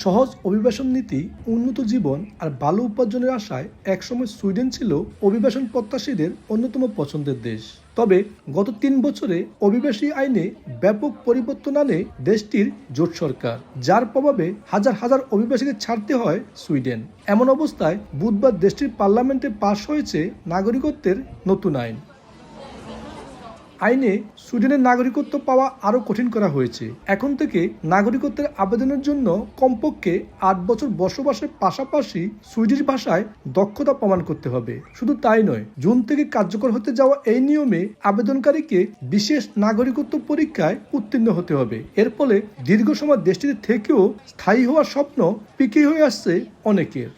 সহজ অভিবাসন নীতি, উন্নত জীবন আর ভালো উপার্জনের আশায় একসময় সুইডেন ছিল অভিবাসন প্রত্যাশীদের অন্যতম পছন্দের দেশ। তবে গত ৩ বছরে অভিবাসী আইনে ব্যাপক পরিবর্তন আনে দেশটির জোট সরকার, যার প্রভাবে হাজার হাজার অভিবাসীকে ছাড়তে হয় সুইডেন। এমন অবস্থায় বুধবার দেশটির পার্লামেন্টে পাশ হয়েছে নাগরিকত্বের নতুন আইন। আইনে সুইডেনের নাগরিকত্ব পাওয়া আরও কঠিন করা হয়েছে। এখন থেকে নাগরিকত্বের আবেদনের জন্য কমপক্ষে ৮ বছর বসবাসের পাশাপাশি সুইডিশ ভাষায় দক্ষতা প্রমাণ করতে হবে। শুধু তাই নয়, জুন থেকে কার্যকর হতে যাওয়া এই নিয়মে আবেদনকারীকে বিশেষ নাগরিকত্ব পরীক্ষায় উত্তীর্ণ হতে হবে। এর ফলে দীর্ঘ সময় দেশটিতে থেকেও স্থায়ী হওয়ার স্বপ্ন পিকে হয়ে আসছে অনেকের।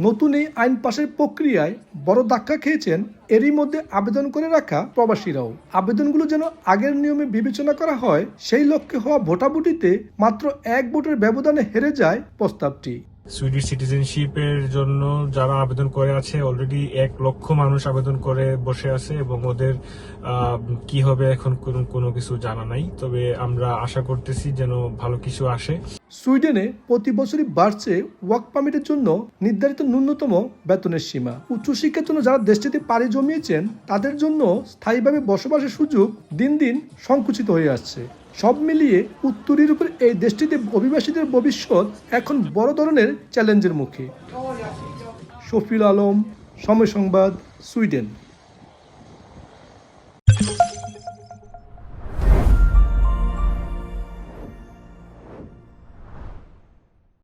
নতুন এই আইন পাশের প্রক্রিয়ায় বড় ধাক্কা খেয়েছেন এরই মধ্যে আবেদন করে রাখা প্রবাসীরাও। আবেদনগুলো যেন আগের নিয়মে বিবেচনা করা হয়, সেই লক্ষ্যে হওয়া ভোটাভুটিতে মাত্র ১ ভোটের ব্যবধানে হেরে যায় প্রস্তাবটি। সুইডিশ সিটিজেনশিপের জন্য যারা আবেদন করে আছে, অলরেডি ১ লক্ষ মানুষ আবেদন করে বসে আছে এবং ওদের কি হবে এখন কোনো কিছু জানা নাই। তবে আমরা আশা করতেছি যেন ভালো কিছু আসে। সুইডেনে প্রতি বছরই বাড়ছে ওয়ার্ক পারমিটের জন্য নির্ধারিত ন্যূনতম বেতনের সীমা। উচ্চশিক্ষার জন্য যারা দেশটিতে পাড়ি জমিয়েছেন তাদের জন্য স্থায়ীভাবে বসবাসের সুযোগ দিন দিন সংকুচিত হয়ে আসছে। সব মিলিয়ে উত্তর ইউরোপের এই দেশটিতে অভিবাসীদের ভবিষ্যৎ এখন বড় ধরনের চ্যালেঞ্জের মুখে। শফিউল আলম, সময় সংবাদ, সুইডেন।